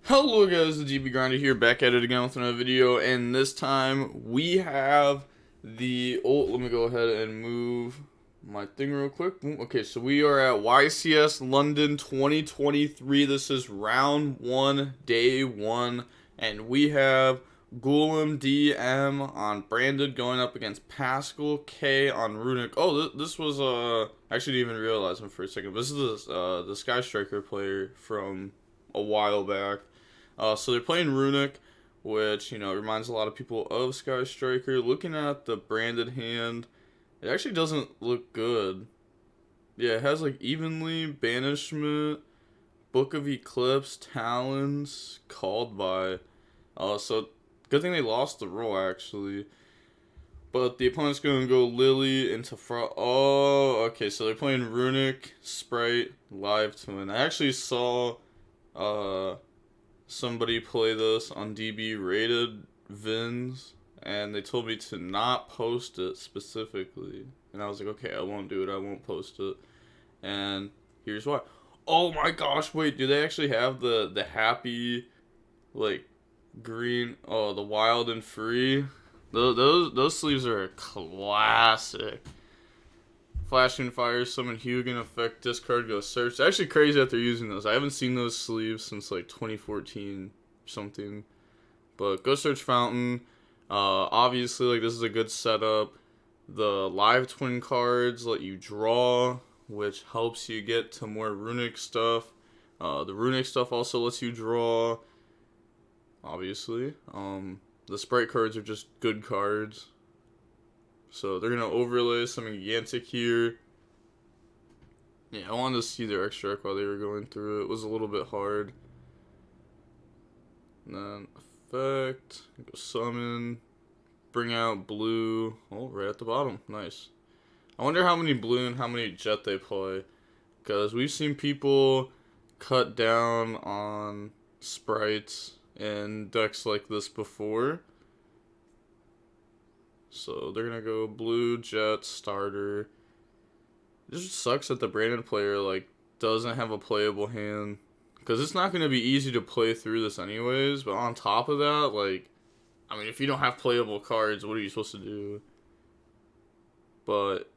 Hello guys, the GB Grinder here, back at it again with another video, and this time we have let me go ahead and move my thing real quick. Okay, so we are at YCS London 2023. This is round 1, day 1, and we have Golem DM on Branded going up against Pascal K on Runick. Oh, this was, I actually didn't even realize him for a second. This is the Sky Striker player from a while back. So they're playing Runick, which, reminds a lot of people of Sky Striker. Looking at the branded hand, it actually doesn't look good. Yeah, it has like Evenly, Banishment, Book of Eclipse, Talons, Called by. So good thing they lost the roll actually. But the opponent's going to go Lily into front. Oh, okay, so they're playing Runick Spright Live Twin. I actually saw somebody play this on DB rated Vins, and they told me to not post it specifically, and I was like, okay, I won't do it, I won't post it, and here's why. Oh my gosh, wait, do they actually have the happy, like, green, oh, the wild and free? Those sleeves are a classic. Flashing Fire, Summon Hugin, Effect, Discard, Go Search. It's actually crazy that they're using those. I haven't seen those sleeves since like 2014 something. But Go Search Fountain. Obviously, like, this is a good setup. The Live Twin cards let you draw, which helps you get to more Runick stuff. The Runick stuff also lets you draw, obviously. The Sprite cards are just good cards. So they're going to overlay something gigantic here. Yeah, I wanted to see their extract while they were going through it. It was a little bit hard. And then effect, go summon, bring out blue. Oh, right at the bottom. Nice. I wonder how many blue and how many jet they play. Because we've seen people cut down on sprites in decks like this before. So they're gonna go blue, jet, starter. It just sucks that the branded player like doesn't have a playable hand, because it's not gonna be easy to play through this anyways. But on top of that, like, I mean, if you don't have playable cards, what are you supposed to do? But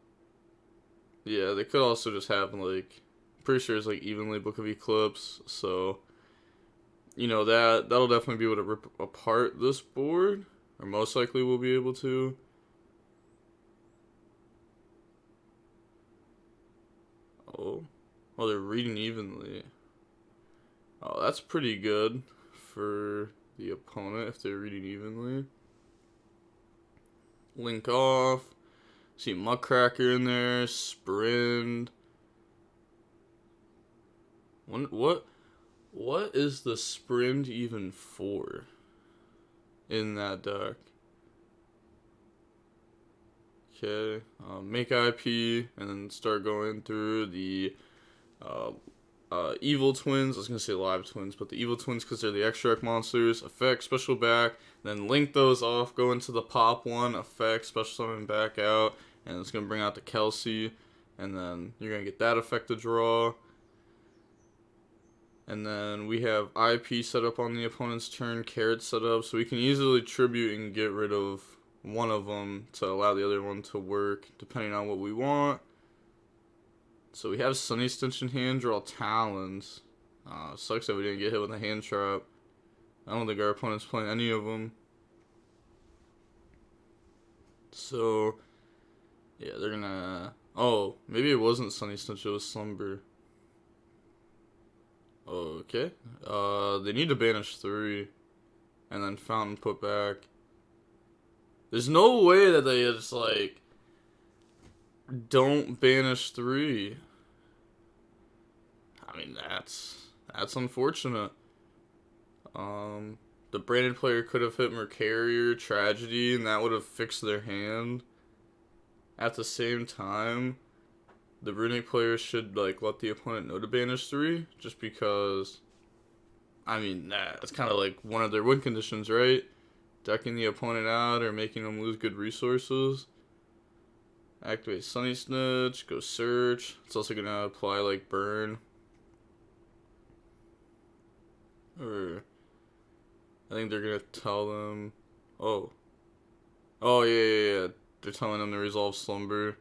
yeah, they could also just have, like, pretty sure it's like Evenly, Book of Eclipse. So that'll definitely be able to rip apart this board, or most likely we'll be able to. Oh, they're reading evenly. Oh, that's pretty good for the opponent if they're reading evenly. Link off. See Muckracker in there. Sprint. What is the sprint even for in that deck? Okay, make IP, and then start going through the evil twins. I was gonna say live twins, but the evil twins, because they're the extract monsters. Effect, special back, then link those off, go into the pop one, effect, special summon back out, and it's gonna bring out the Kelsey, and then you're gonna get that effect to draw. And then we have IP set up on the opponent's turn, carrot set up, so we can easily tribute and get rid of one of them to allow the other one to work, depending on what we want. So we have Sunny Stench in hand, draw Talons. Sucks that we didn't get hit with a hand trap. I don't think our opponent's playing any of them. So, yeah, they're gonna... Oh, maybe it wasn't Sunny Stench, it was Slumber. Okay. They need to banish 3. And then Fountain put back. There's no way that they just, like, don't banish 3. I mean, that's unfortunate. The branded player could have hit Mercarier, Tragedy, and that would have fixed their hand. At the same time, the Runick player should, like, let the opponent know to banish 3, just because, I mean, that's kind of like one of their win conditions, right? Decking the opponent out or making them lose good resources. Activate Sunny Snitch, go search. It's also gonna apply like burn. Or I think they're gonna tell them. Oh. Oh, yeah. They're telling them to resolve Slumber.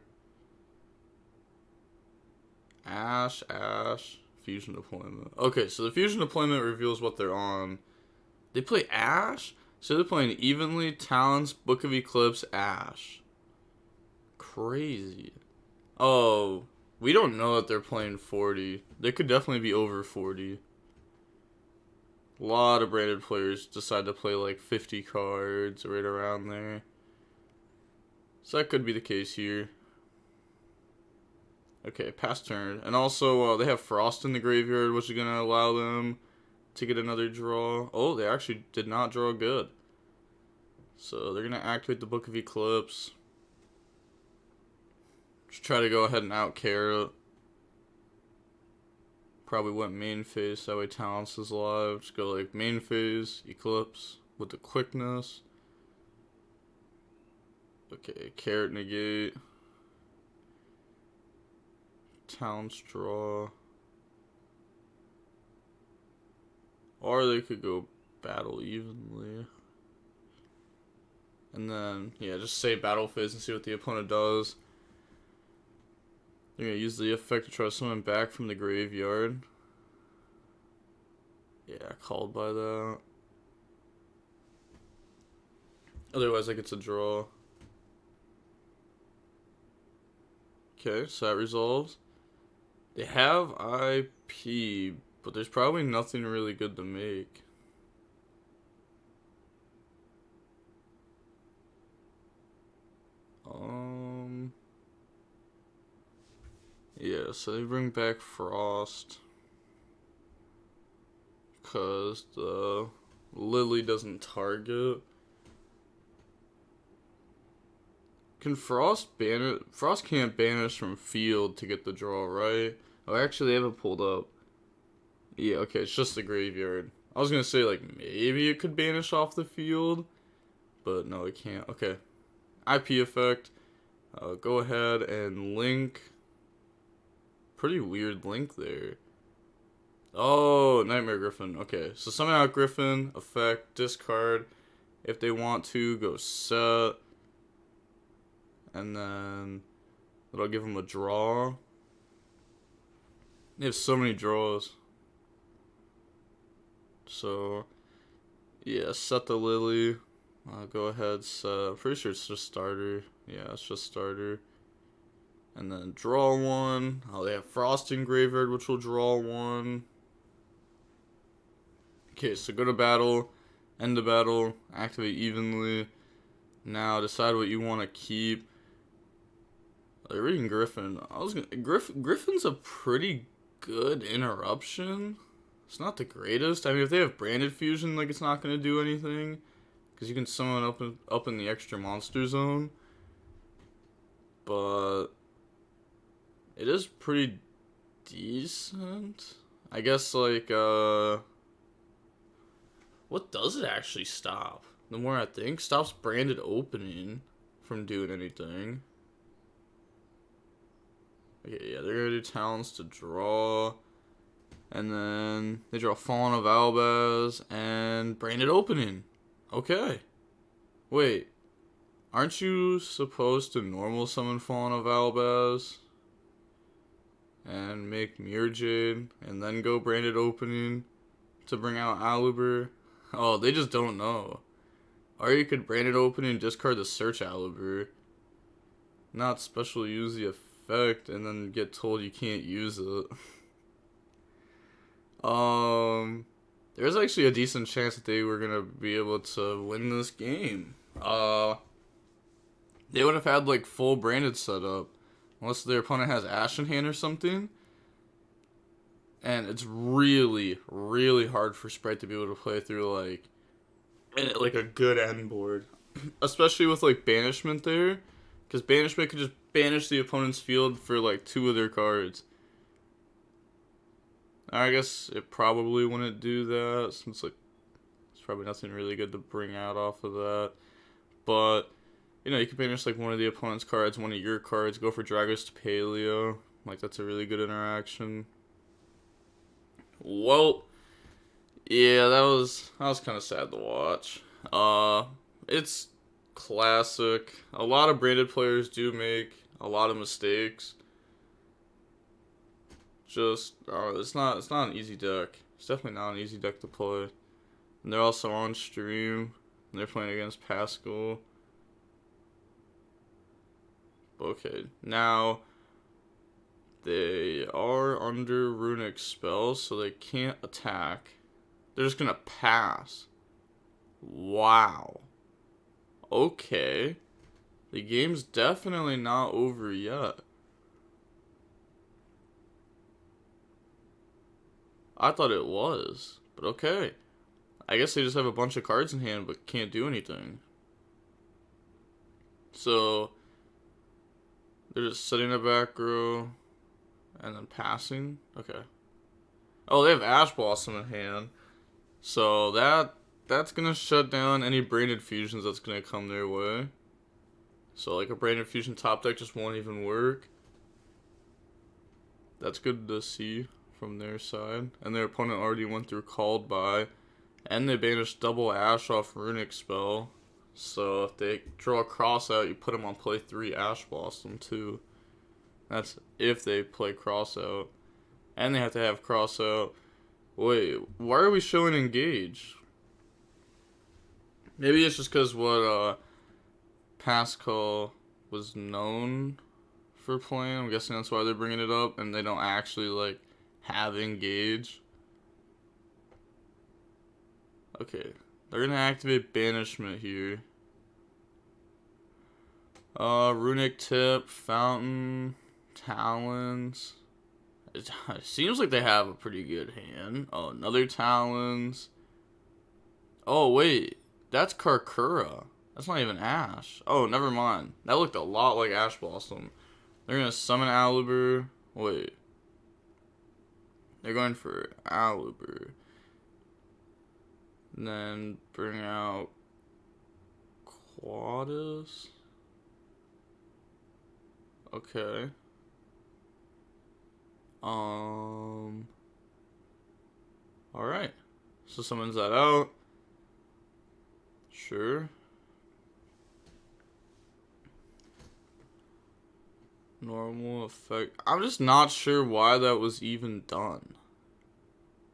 Ash. Fusion Deployment. Okay, so the Fusion Deployment reveals what they're on. They play Ash? So they're playing Evenly, Talents, Book of Eclipse, Ash. Crazy. Oh, we don't know that they're playing 40. They could definitely be over 40. A lot of branded players decide to play like 50 cards right around there. So that could be the case here. Okay, pass turn. And also, they have Frost in the graveyard, which is going to allow them to get another draw. Oh, they actually did not draw good. So they're going to activate the Book of Eclipse. Just try to go ahead and out Carrot. Probably went main phase, that way Talents is live. Just go like main phase, Eclipse with the quickness. Okay, Carrot negate. Talents draw. Or they could go battle evenly. And then, yeah, just say battle phase and see what the opponent does. They're going to use the effect to try to summon back from the graveyard. Yeah, called by that. Otherwise, I get to draw. Okay, so that resolves. They have IP, but there's probably nothing really good to make. Yeah, so they bring back Frost. Because the Lily doesn't target. Can Frost banish? Frost can't banish from field to get the draw, right? Oh, actually, they have it pulled up. Yeah, okay, it's just the graveyard. I was gonna say, like, maybe it could banish off the field. But no, it can't. Okay. IP effect. Go ahead and link. Pretty weird link there. Oh, Nightmare Griffin. Okay, so summon out Griffin, effect, discard. If they want to, go set. And then it'll give them a draw. They have so many draws. So, yeah, set the Lily. Go ahead, set. I'm pretty sure it's just starter. Yeah, it's just starter. And then draw one. Oh, they have Frost in graveyard, which will draw one. Okay, so go to battle, end the battle, activate evenly. Now decide what you want to keep. They're reading Griffin. Griffin's a pretty good interruption. It's not the greatest. I mean, if they have branded fusion, like, it's not gonna do anything, because you can summon up in the extra monster zone. But it is pretty decent. I guess, like, what does it actually stop? The more I think, stops branded opening from doing anything. Okay, yeah, they're gonna do talents to draw. And then they draw Fallen of Albaz and branded opening. Okay. Wait. Aren't you supposed to normal summon Fallen of Albaz? And make Mirror Jade and then go branded opening to bring out Aluber? Oh, they just don't know. Or you could branded opening and discard the search Aluber. Not special use the effect and then get told you can't use it. There's actually a decent chance that they were gonna be able to win this game. They would have had like full branded setup, unless their opponent has Ash in hand or something. And it's really, really hard for Spright to be able to play through like a good end board, especially with like banishment there, because banishment could just banish the opponent's field for like 2 of their cards. I guess it probably wouldn't do that, since like there's probably nothing really good to bring out off of that. But you know, you can banish like one of the opponent's cards, one of your cards, go for Dragos to Paleo. Like, that's a really good interaction. Well, Yeah, that was kind of sad to watch. It's classic. A lot of branded players do make a lot of mistakes. Just it's not an easy deck. It's definitely not an easy deck to play. And they're also on stream. And they're playing against Pascal. Okay, now they are under Runick spells, so they can't attack. They're just gonna pass. Wow. Okay. The game's definitely not over yet. I thought it was, but okay. I guess they just have a bunch of cards in hand but can't do anything. So, they're just setting a back row and then passing. Okay. Oh, they have Ash Blossom in hand. So that's gonna shut down any branded fusions that's gonna come their way. So like a branded fusion top deck just won't even work. That's good to see from their side. And their opponent already went through Called By. And they banished double Ash off Runick spell. So if they draw a cross out, you put them on play 3 Ash Blossom too. That's if they play cross out. And they have to have cross out. Wait, why are we showing engage? Maybe it's just because what Pascal was known for playing. I'm guessing that's why they're bringing it up, and they don't actually like have engage. Okay, they're gonna activate banishment here. Runick Tip, Fountain, Talons. It seems like they have a pretty good hand. Oh, another Talons. Oh, wait. That's Karkura. That's not even Ash. Oh, never mind. That looked a lot like Ash Blossom. They're going to summon Alibur. Wait. They're going for Alibur. And then bring out Quadus. Okay. Alright. So summons that out. Sure. Normal effect. I'm just not sure why that was even done.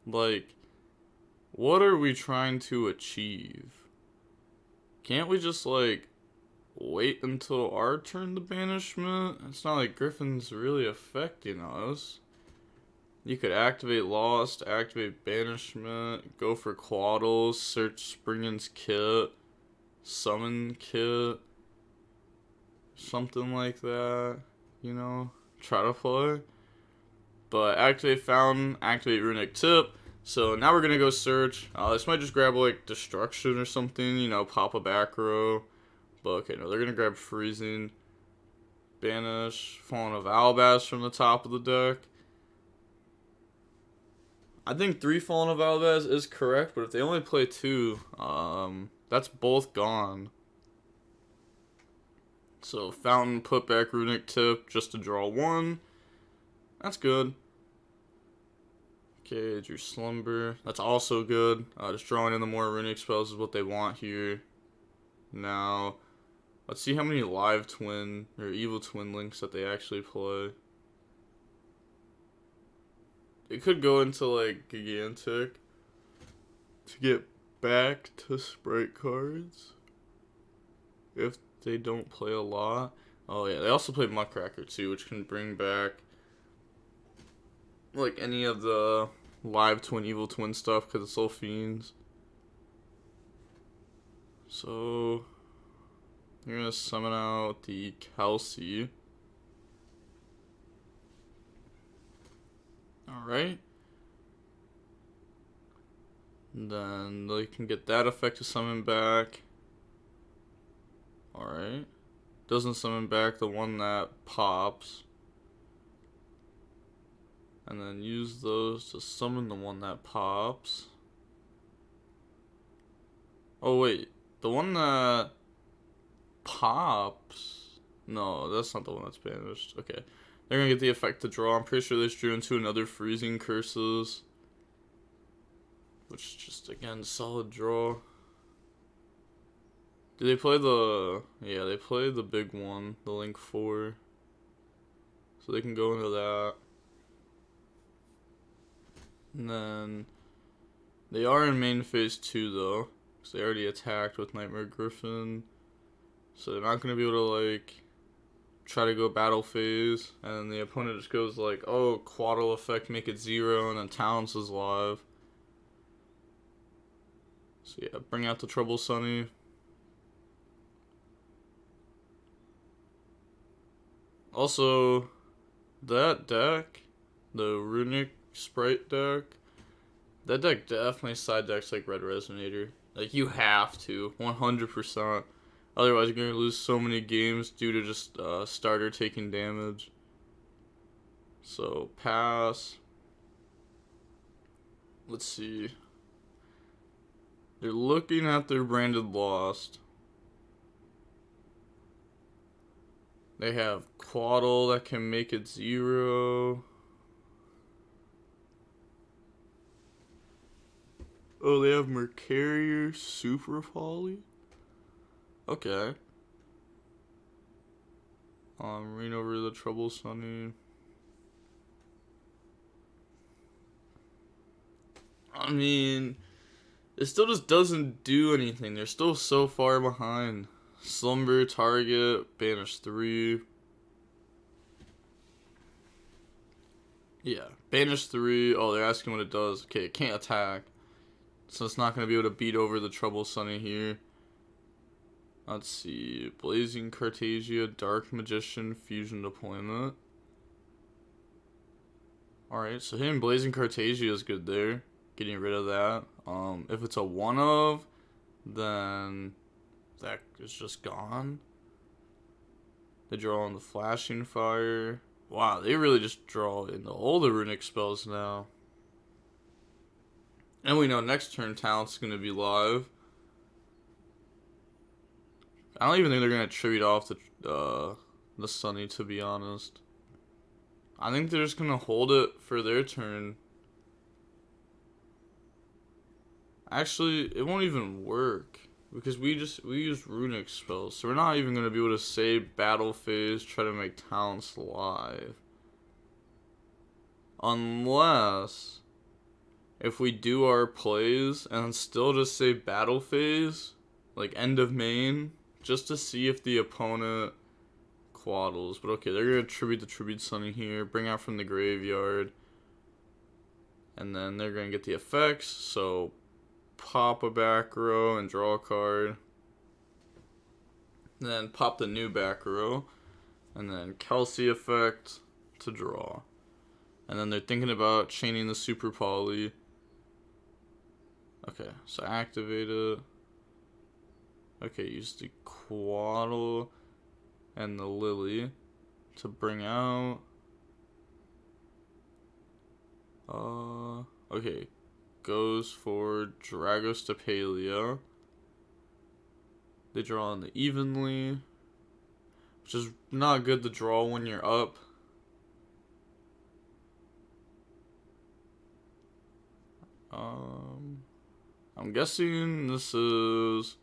Like, what are we trying to achieve? Can't we just, like, wait until our turn to banishment? It's not like Griffin's really affecting us. You could activate Lost, activate Banishment, go for Quaddles, search Springin's Kit, Summon Kit, something like that, you know, try to play. But activate Fountain, activate Runick Tip, so now we're gonna go search. This might just grab like Destruction or something, you know, pop a back row. But okay, no, they're gonna grab Freezing, banish Fallen of Alabast from the top of the deck. I think 3 Fallen of Alabaz is correct, but if they only play 2, that's both gone. So Fountain, put back Runick Tip just to draw 1. That's good. Okay, drew Slumber. That's also good. Just drawing in the more Runick spells is what they want here. Now, let's see how many live twin or evil twin links that they actually play. It could go into like Gigantic to get back to Sprite cards if they don't play a lot. Oh yeah, they also play Muckracker too, which can bring back like any of the live twin, evil twin stuff because it's all fiends. So you're gonna summon out the Kelsey. Alright. Then they can get that effect to summon back. Alright. Doesn't summon back the one that pops. And then use those to summon the one that pops. Oh wait. The one that pops? No, that's not the one that's banished. Okay. They're gonna get the effect to draw. I'm pretty sure they drew into another Freezing Curses. which is just, again, solid draw. Did they play the... Yeah, they played the big one, the Link 4. So they can go into that. And then... They are in main phase 2, though. Because they already attacked with Nightmare Griffin. So they're not going to be able to, like... try to go battle phase. And the opponent just goes like, oh, Quaddle effect, make it 0. And then Talents is live. So yeah, bring out the Trouble Sunny. Also, that deck, the Runick Spright deck, that deck definitely side decks like Red Resonator. Like, you have to, 100%. Otherwise, you're going to lose so many games due to just starter taking damage. So, pass. Let's see. They're looking at their branded Lost. They have Quaddle that can make it 0. Oh, they have Mercarier Super Folly? Okay. Reign over the Trouble Sunny. I mean, it still just doesn't do anything. They're still so far behind. Slumber, target, banish 3. Yeah, banish 3. Oh, they're asking what it does. Okay, it can't attack. So it's not going to be able to beat over the Trouble Sunny here. Let's see. Blazing Cartasia, Dark Magician, Fusion Deployment. Alright, so hitting Blazing Cartasia is good there. Getting rid of that. If it's a 1-of, then that is just gone. They draw on the Flashing Fire. Wow, they really just draw into all the Runick spells now. And we know next turn Talent's going to be live. I don't even think they're going to tribute off the Sunny, to be honest. I think they're just going to hold it for their turn. Actually, it won't even work. Because we use Runick spells. So we're not even going to be able to say battle phase, try to make Talents live. Unless... if we do our plays and still just say battle phase, like end of main, just to see if the opponent quaddles. But okay, they're going to tribute the Tribute Sunny here, bring out from the graveyard. And then they're going to get the effects, so pop a back row and draw a card. Then pop the new back row, and then Kelsey effect to draw. And then they're thinking about chaining the Super Poly. Okay, so activate it. Okay, use the Quaddle and the Lily to bring out. Okay, goes for Dragostapelia. They draw on the Evenly, which is not good to draw when you're up. I'm guessing this is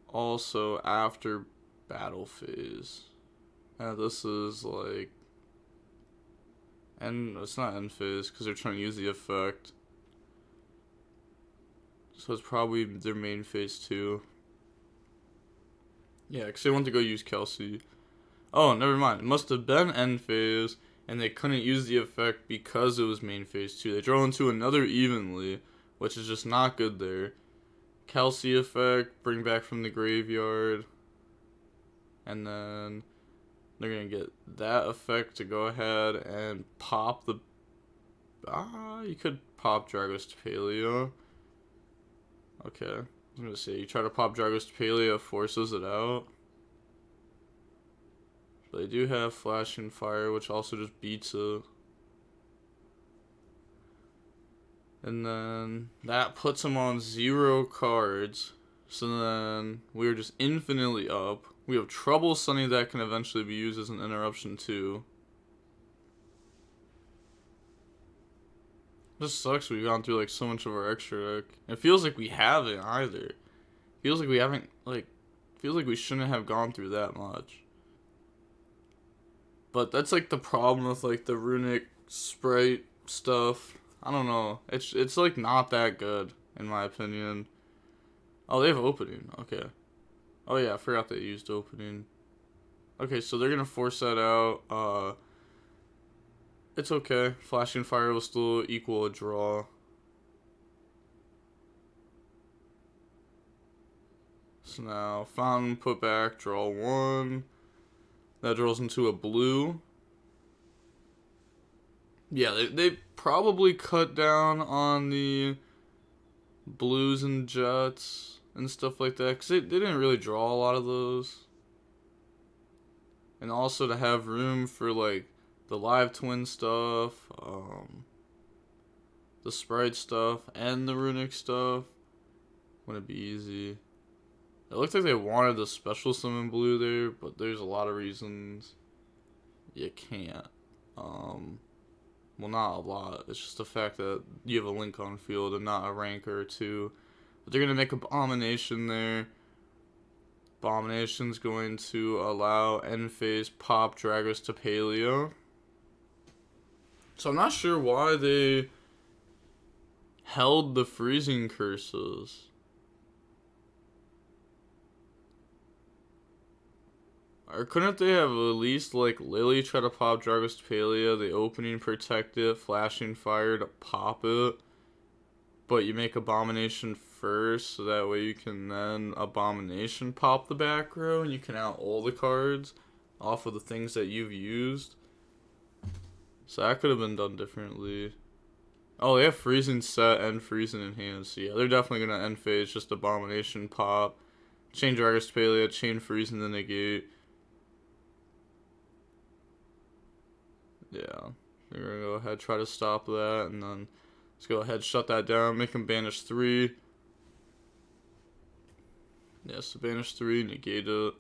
also after battle phase. This is like it's not end phase because they're trying to use the effect. So it's probably their main phase 2. Yeah, because they want to go use Kelsey. Oh, never mind. It must have been end phase, and they couldn't use the effect because it was main phase 2. They draw into another Evenly, which is just not good there. Kelsey effect, bring back from the graveyard. And then they're going to get that effect to go ahead and pop the... you could pop Dragostapelia. Okay. I was going to say, you try to pop Dragostapelia, forces it out. But they do have Flashing Fire, which also just beats it. And then that puts them on 0 cards. So then we're just infinitely up. We have Trouble Sunny that can eventually be used as an interruption too. This sucks. We've gone through like so much of our extra deck. It feels like we haven't either. Feels like we haven't like. Feels like we shouldn't have gone through that much. But that's like the problem with like the Runick Spright stuff. I don't know. It's like not that good in my opinion. Oh, they have opening. Okay. Oh yeah, I forgot they used opening. Okay, so they're gonna force that out. It's okay. Flashing Fire will still equal a draw. So now Fountain, put back, draw 1. That draws into a blue. Yeah, they probably cut down on the blues and jets and stuff like that, because they didn't really draw a lot of those. And also to have room for like the live twin stuff, the Sprite stuff, and the Runick stuff wouldn't be easy. It looked like they wanted the special summon blue there, but there's a lot of reasons you can't. Well, not a lot. It's just the fact that you have a Link on field and not a Ranker or 2. But they're going to make Abomination there. Abomination's going to allow end phase pop Dragos to Paleo. So I'm not sure why they held the freezing curses. Or couldn't they have at least, like, Lily try to pop Dragos to Paleo, the opening protect it, flashing fire to pop it, but you make Abomination first, so that way you can then Abomination pop the back row, and you can out all the cards off of the things that you've used. So that could have been done differently. Oh, they have freezing set and freezing in hand, so yeah, they're definitely going to end phase, just Abomination pop, chain Dragos to Paleo, chain freezing the negate. Yeah, they're going to go ahead, try to stop that, and then let's go ahead, shut that down, make them banish 3. Yes, so banish 3, negate it.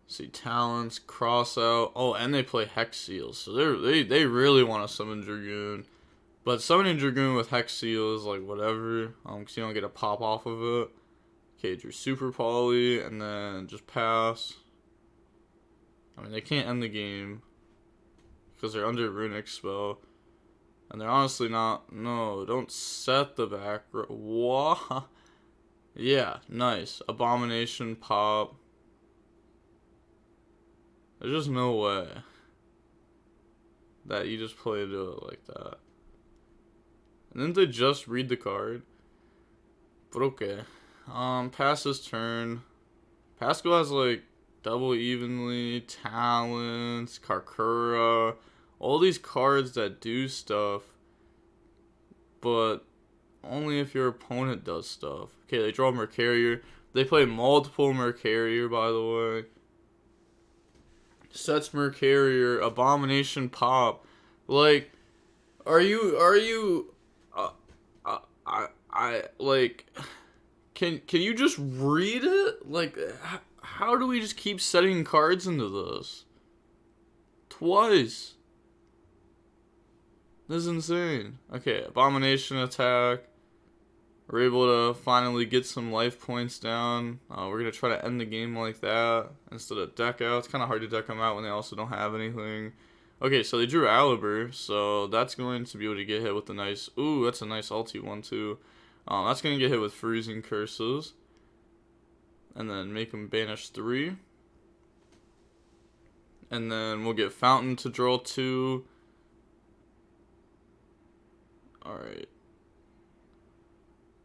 See, talents, cross out. Oh, and they play Hex Seals, so they really want to summon Dragoon. But summoning Dragoon with Hex Seal is like whatever, because you don't get a pop off of it. Okay, drew Super Poly, and then just pass. I mean, they can't end the game because they're under Runick spell. And they're honestly not. No, don't set the back row. What? Yeah, nice. Abomination pop. There's just no way that you just play into it like that. And then they just read the card. But okay. Pass his turn. Pascal has like double evenly, talents, Karkura, all these cards that do stuff, but only if your opponent does stuff. Okay, they draw Mercarier. They play multiple Mercarier, by the way. Sets Mercarier, Abomination pop. Like, like, can you just read it? Like, how do we just keep setting cards into this? Twice. This is insane. Okay, Abomination attack. We're able to finally get some life points down. We're going to try to end the game like that instead of deck out. It's kind of hard to deck them out when they also don't have anything. Okay, so they drew Alibur, so that's going to be able to get hit with a nice... Ooh, that's a nice ulti one, too. That's going to get hit with Freezing Curses. And then make them banish 3. And then we'll get Fountain to draw 2. Alright.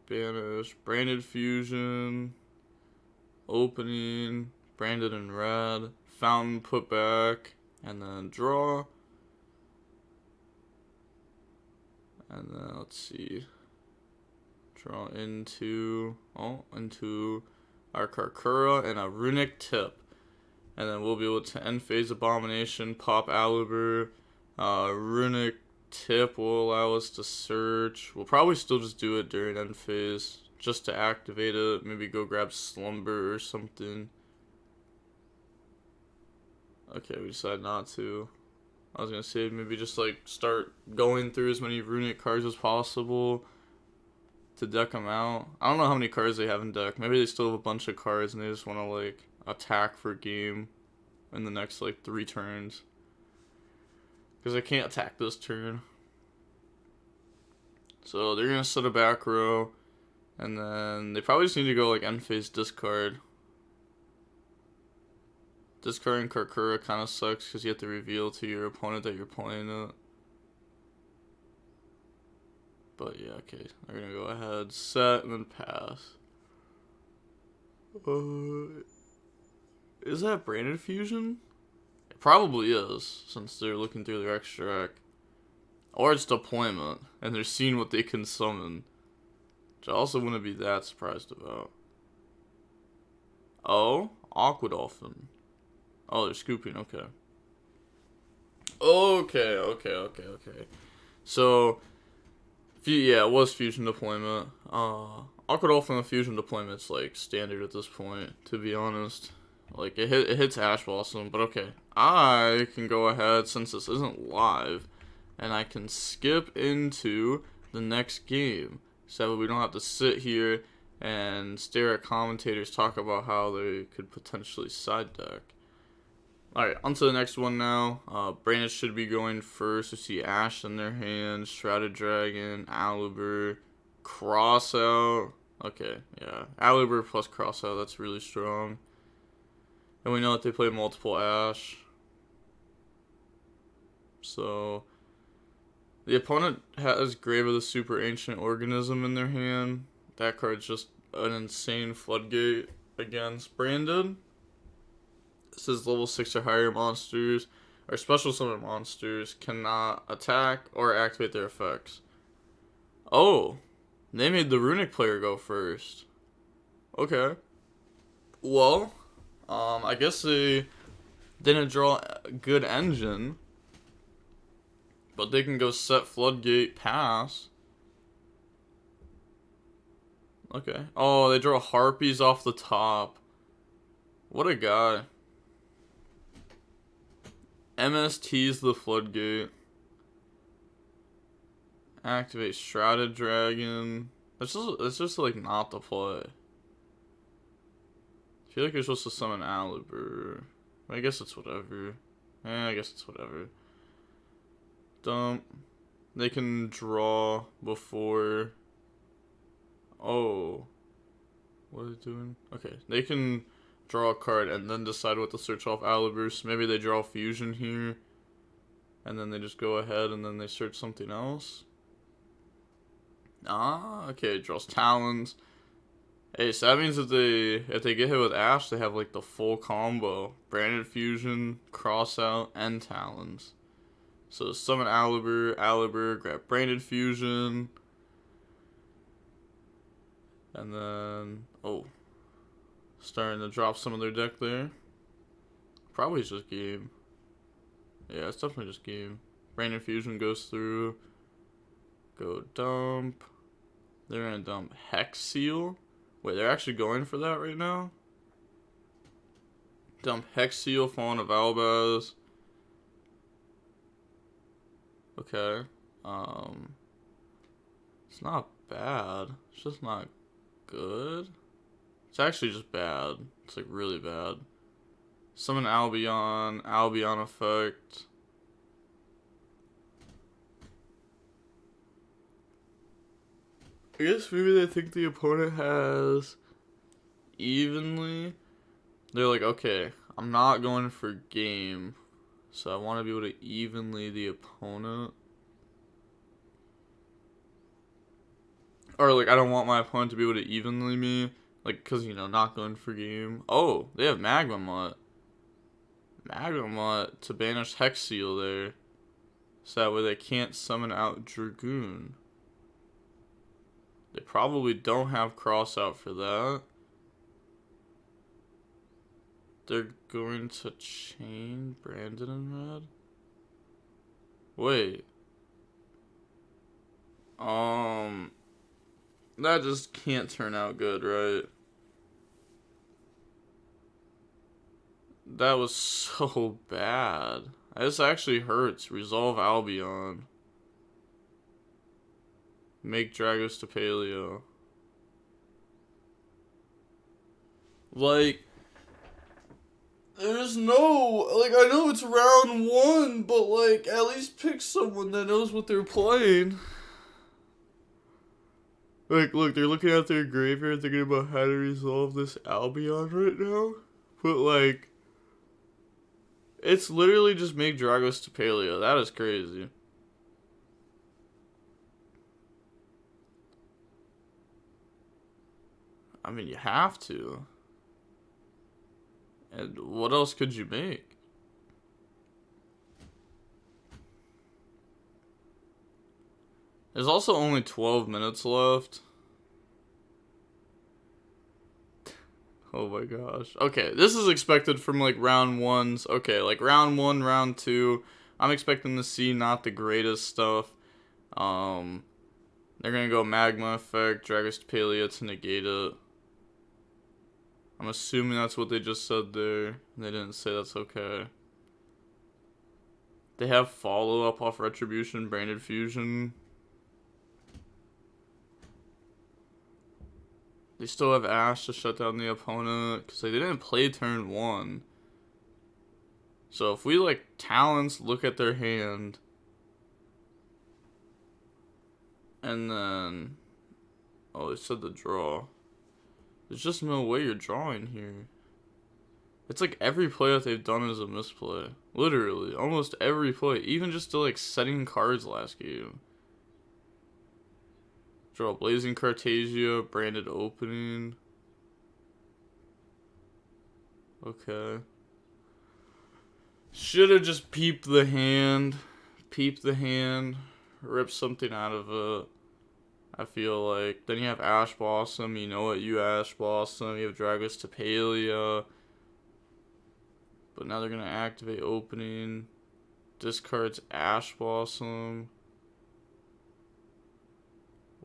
Banish. Branded Fusion. Opening. Branded in red. Fountain put back. And then draw. And then let's see. Draw into... Oh, into... our Karkura and a Runick Tip. And then we'll be able to end phase Abomination, pop Alibur. Runick Tip will allow us to search. We'll probably still just do it during end phase just to activate it. Maybe go grab Slumber or something. Okay, we decided not to. I was gonna say maybe just like start going through as many Runick cards as possible to deck them out. I don't know how many cards they have in deck. Maybe they still have a bunch of cards and they just want to like attack for game in the next like 3 turns. Because they can't attack this turn. So they're gonna set a back row, and then they probably just need to go like end phase discard. Discarding Karkura kind of sucks because you have to reveal to your opponent that you're playing it. But yeah, okay. They're gonna go ahead, set, and then pass. Is that Branded Fusion? It probably is, since they're looking through their extract. Or it's Deployment, and they're seeing what they can summon. Which I also wouldn't be that surprised about. Oh, Aqua Dolphin. Oh, they're scooping, okay. Okay. So, yeah, it was Fusion Deployment. Aqua Dolphin and Fusion Deployment's like standard at this point, to be honest. Like, it hits Ash Blossom, but okay. I can go ahead, since this isn't live, and I can skip into the next game. So we don't have to sit here and stare at commentators talk about how they could potentially side deck. Alright, on to the next one now. Brandis should be going first. We see Ash in their hands, Shrouded Dragon, Alibur, Crossout. Okay, yeah. Alibur plus Crossout, that's really strong. And we know that they play multiple Ash. So, the opponent has Grave of the Super Ancient Organism in their hand. That card's just an insane floodgate against Brandon. This is level 6 or higher monsters, or special summon monsters, cannot attack or activate their effects. Oh, they made the Runick player go first. Okay. Well, I guess they didn't draw a good engine, but they can go set Floodgate, pass. Okay. Oh, they draw Harpies off the top. What a guy. MST's the Floodgate. Activate Shrouded Dragon. It's just like not the play. I feel like you're supposed to summon Alibur. I guess it's whatever. I guess it's whatever. Dump. They can draw before. Oh. What are they doing? Okay. They can draw a card and then decide what to search off Alibur. So maybe they draw Fusion here. And then they just go ahead and then they search something else. Okay. It draws Talons. Hey, so that means if they get hit with Ash, they have like the full combo. Branded Fusion, Crossout, and Talons. So summon Alibur, grab Branded Fusion. And then, starting to drop some of their deck there. Probably just game. Yeah, it's definitely just game. Branded Fusion goes through. Go dump. They're gonna dump Hex Seal. Wait, they're actually going for that right now? Dump Hex Seal, Fallen of Albaz. Okay. It's not bad. It's just not good. It's actually just bad. It's like really bad. Summon Albion effect. I guess maybe they think the opponent has evenly. They're like, okay, I'm not going for game, so I want to be able to evenly the opponent. Or like, I don't want my opponent to be able to evenly me, like, cause not going for game. Oh, they have Magma Mutt. Magma Mutt to banish Hex Seal there, so that way they can't summon out Dragoon. They probably don't have Crossout for that. They're going to chain Brandon in red? Wait. That just can't turn out good, right? That was so bad. This actually hurts. Resolve Albion. Make Dragos to Paleo. Like, there's no, like, I know it's round 1, but, like, at least pick someone that knows what they're playing. Like, look, they're looking at their graveyard, thinking about how to resolve this Albion right now. But, like, it's literally just make Dragos to Paleo. That is crazy. I mean, you have to. And what else could you make? There's also only 12 minutes left. Oh my gosh. Okay, this is expected from like round 1s. Okay, like round 1, round 2. I'm expecting to see not the greatest stuff. They're gonna go Magma Effect, Dragos to Paleo to negate it. I'm assuming that's what they just said there. They didn't say that's okay. They have follow-up off Retribution, Branded Fusion. They still have Ash to shut down the opponent, because they didn't play turn 1. So if we, like, Talents, look at their hand, and then... Oh, they said the draw. There's just no way you're drawing here. It's like every play that they've done is a misplay. Literally. Almost every play. Even just to like setting cards last game. Draw Blazing Cartesia, Branded Opening. Okay. Should have just peeped the hand. Peeped the hand. Ripped something out of it. I feel like. Then you have Ash Blossom. You know what? You Ash Blossom. You have Dragos to Paleo. But now they're going to activate Opening. Discards Ash Blossom.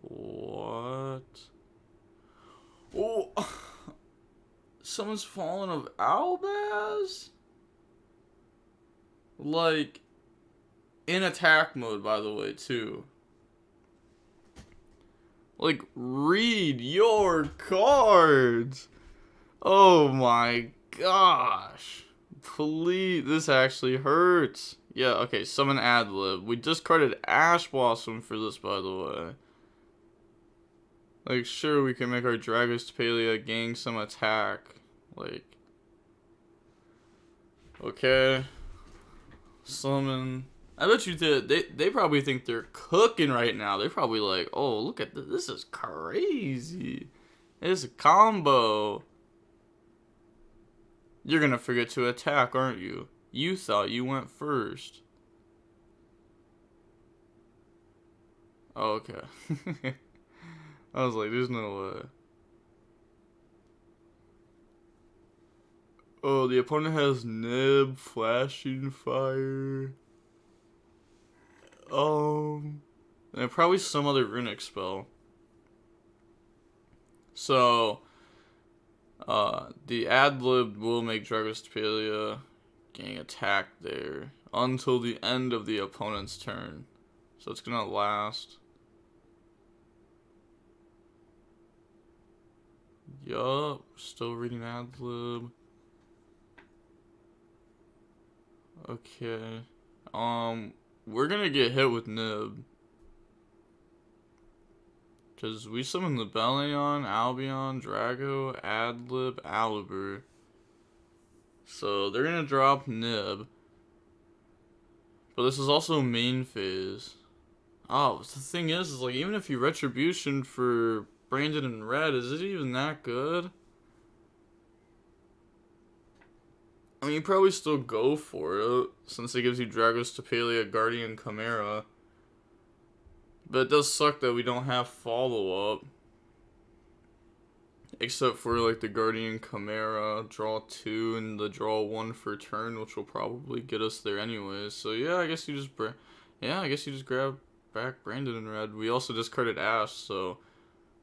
What? Oh! Someone's Fallen of Albaz? Like, in attack mode, by the way, too. Like, read your cards. Oh my gosh. Please, this actually hurts. Yeah, okay, summon Adlib. We discarded Ash Blossom for this, by the way. Like, sure, we can make our Dragos to Paleo gain some attack. Like, okay. Summon. I bet you they probably think they're cooking right now. They're probably like, oh, look at this. This is crazy. It's a combo. You're gonna forget to attack, aren't you? You thought you went first. Oh, okay. I was like, there's no way. Oh, the opponent has Nib, Flashing Fire. And probably some other Runick spell. So, the Adlib will make Dragos to Paleo getting attacked there until the end of the opponent's turn. So it's gonna last. Yup, still reading Adlib. Okay. We're gonna get hit with Nib. Because we summoned the Bellion, Albion, Drago, Adlib, Alibur. So they're gonna drop Nib. But this is also main phase. Oh, the thing is like, even if you Retribution for Branded in red, is it even that good? I mean, you probably still go for it, since it gives you Dragos to Paleo, Guardian Chimera. But it does suck that we don't have follow-up. Except for, like, the Guardian Chimera, draw 2, and the draw 1 for turn, which will probably get us there anyways. So, yeah, I guess you just grab back Brandon in red. We also discarded Ash, so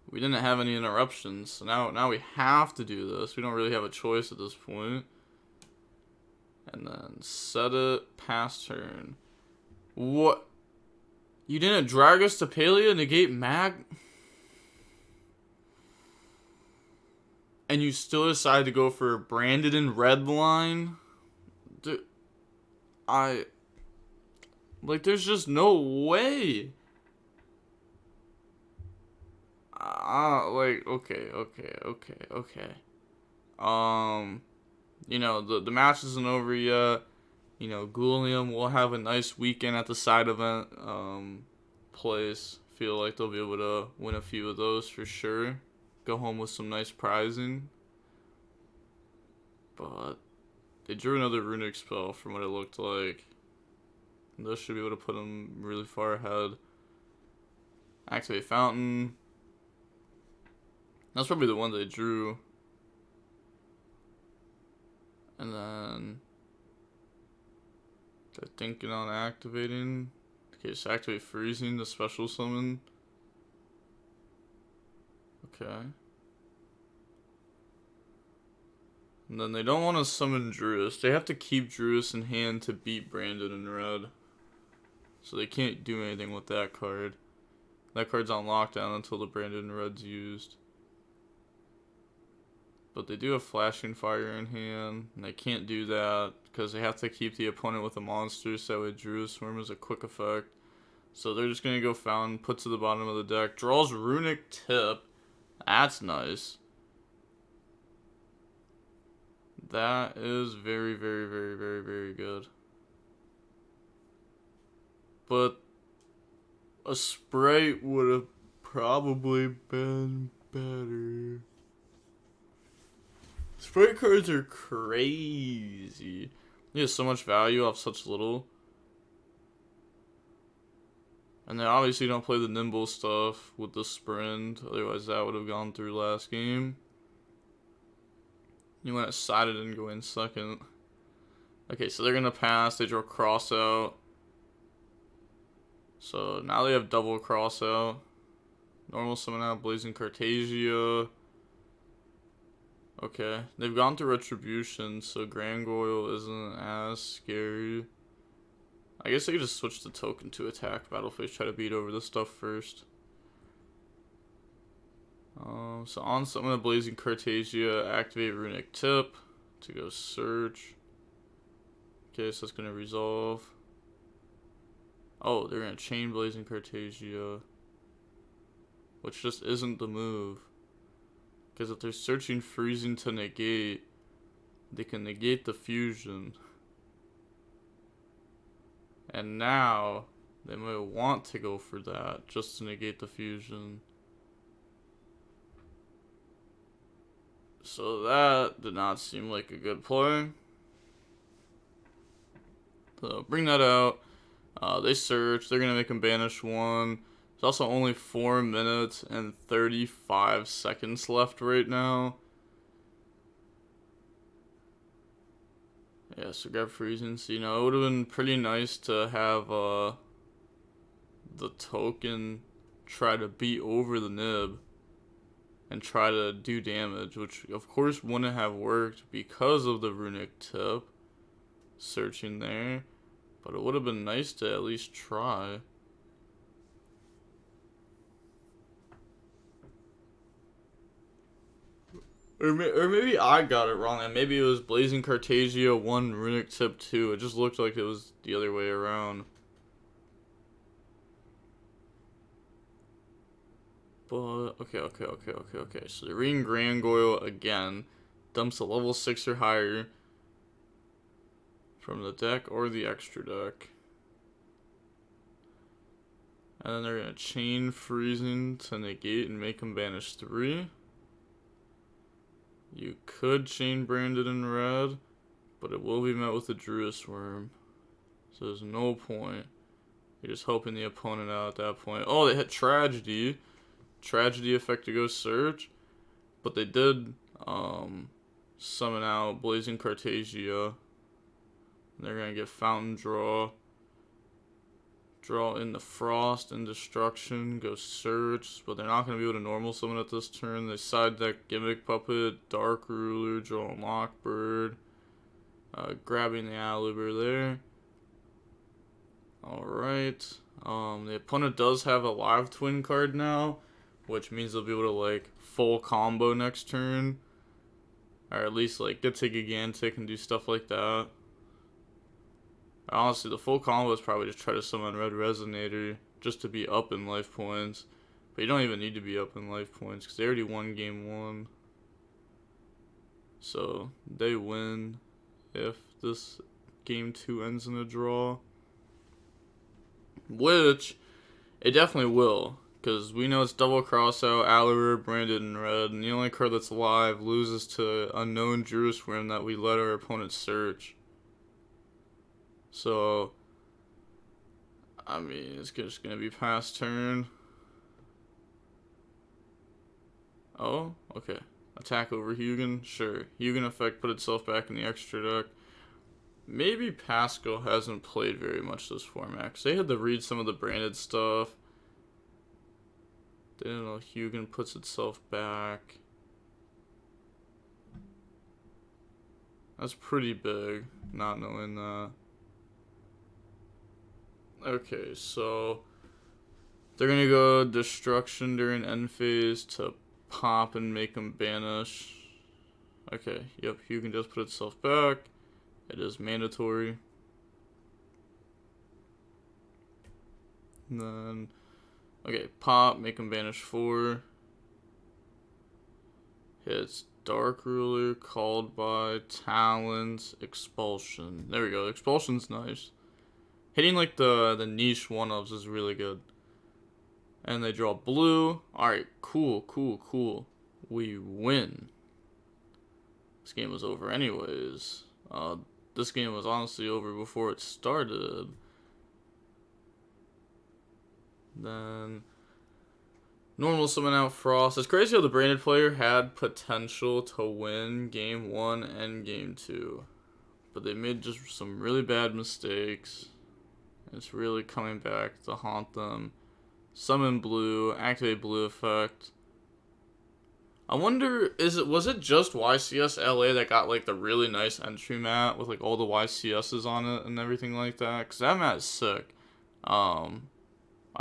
we didn't have any interruptions. So now we have to do this. We don't really have a choice at this point. And then set it, pass turn. What? You didn't drag us to Palea, negate mag? And you still decided to go for Branded in red line? Dude, there's just no way. Okay. You know, the match isn't over yet. You know, Dueling will have a nice weekend at the side event place. Feel like they'll be able to win a few of those for sure. Go home with some nice prizing. But they drew another Runick spell from what it looked like. This should be able to put them really far ahead. Activate Fountain. That's probably the one they drew. And then they're thinking on activating. Okay, so activate Freezing, the special summon. Okay. And then they don't want to summon Druis. They have to keep Druis in hand to beat Branded in red. So they can't do anything with that card. That card's on lockdown until the Branded in red's used. But they do have Flashing Fire in hand, and they can't do that because they have to keep the opponent with a monster, so that way Druid Swarm is a quick effect. So they're just going to go Fountain, put to the bottom of the deck, draws Runick Tip. That's nice. That is very, very, very, very, very good. But a Sprite would have probably been better. Sprite cards are crazy. He has so much value off such little. And they obviously don't play the nimble stuff with the sprint. Otherwise that would have gone through last game. You went sided and go in second. Okay, so they're going to pass. They draw cross out. So now they have double cross out. Normal summon out Blazing Cartagia. Okay, they've gone through Retribution, so Gargoyle isn't as scary. I guess they could just switch the token to attack Battleface, try to beat over this stuff first. So on summon a Blazing Cartagia, activate Runick Tip to go search. Okay, so that's going to resolve. Oh, they're going to chain Blazing Cartagia, which just isn't the move. Because if they're searching Freezing to negate, they can negate the fusion. And now, they might want to go for that, just to negate the fusion. So that did not seem like a good play. So bring that out. They search, they're going to make him banish one. There's also only 4 minutes and 35 seconds left right now. Yeah, so grab Freezing. So, you know, it would have been pretty nice to have the token try to beat over the nib and try to do damage, which of course wouldn't have worked because of the Runick Tip searching there. But it would have been nice to at least try. Or maybe I got it wrong, and maybe it was Blazing Cartagia 1, Runick Tip 2. It just looked like it was the other way around. But, okay. So they're reading Gargoyle again. Dumps a level 6 or higher from the deck or the extra deck. And then they're going to chain Freezing to negate and make him banish 3. You could chain Branded in red, but it will be met with a Druid Worm. So there's no point. You're just helping the opponent out at that point. Oh, they hit Tragedy. Tragedy effect to go search. But they did summon out Blazing Cartagia. They're going to get Fountain Draw. Draw in the Frost and Destruction. Go search. But they're not going to be able to normal summon at this turn. They side deck Gimmick Puppet, Dark Ruler, draw Lockbird. Grabbing the Aliber there. Alright. The opponent does have a live twin card now, which means they'll be able to like full combo next turn. Or at least like get to Gigantic and do stuff like that. Honestly, the full combo is probably just try to summon Red Resonator just to be up in life points. But you don't even need to be up in life points because they already won game 1. So they win if this game 2 ends in a draw. Which it definitely will. Because we know it's double crossout, Aliber, branded in red. And the only card that's alive loses to unknown Jerusalem that we let our opponent search. So, I mean, it's just going to be past turn. Oh, okay. Attack over Hugin? Sure. Hugin effect put itself back in the extra deck. Maybe Pascal hasn't played very much this format, because they had to read some of the branded stuff. They didn't know Hugin puts itself back. That's pretty big, not knowing that. Okay, so they're going to go Destruction during end phase to pop and make them banish. Okay, yep, Hugin just put itself back. It is mandatory. And then, okay, pop, make them banish 4. Hits Dark Ruler, called by Talons, Expulsion. There we go, Expulsion's nice. Hitting like the niche 1-ofs is really good. And they draw blue. Alright, cool. We win. This game was over anyways. This game was honestly over before it started. Then normal summon out Frost. It's crazy how the branded player had potential to win game 1 and game 2. But they made just some really bad mistakes. It's really coming back to haunt them. Summon blue, activate blue effect. I wonder, was it just YCS LA that got like the really nice entry mat with like all the YCSs on it and everything like that? Cause that mat is sick. I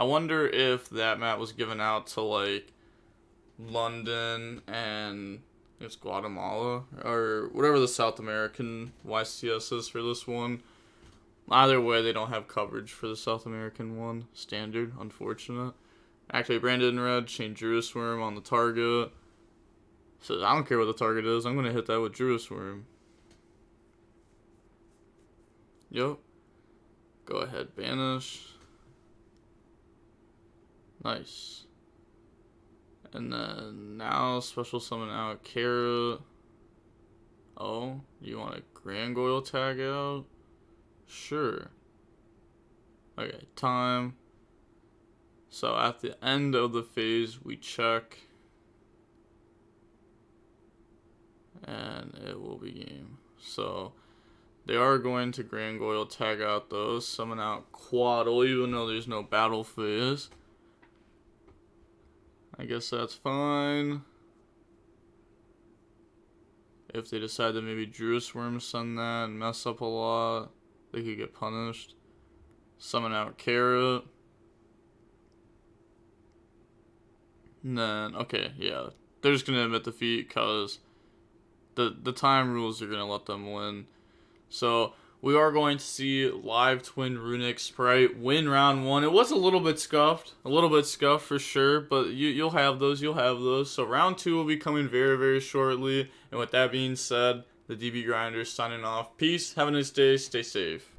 wonder if that mat was given out to like London and it's Guatemala or whatever the South American YCS is for this one. Either way, they don't have coverage for the South American one. Standard, unfortunate. Actually, branded in red, change Jerusalem on the target. So I don't care what the target is. I'm going to hit that with Jerusalem. Yup. Go ahead, banish. Nice. And then now special summon out Carrot. Oh, you want a Gargoyle tag out? Sure. Okay, time. So at the end of the phase, we check. And it will be game. So they are going to Gargoyle tag out those. Summon out Quaddle, even though there's no battle phase. I guess that's fine. If they decide to maybe Jerusalem send that and mess up a lot, they could get punished. Summon out Carrot. And then, okay, yeah. They're just going to admit defeat because the time rules are going to let them win. So, we are going to see live twin Runick Spright win round 1. It was a little bit scuffed for sure, but you'll have those, So round 2 will be coming very, very shortly. And with that being said, the DB Grinders signing off. Peace, have a nice day, stay safe.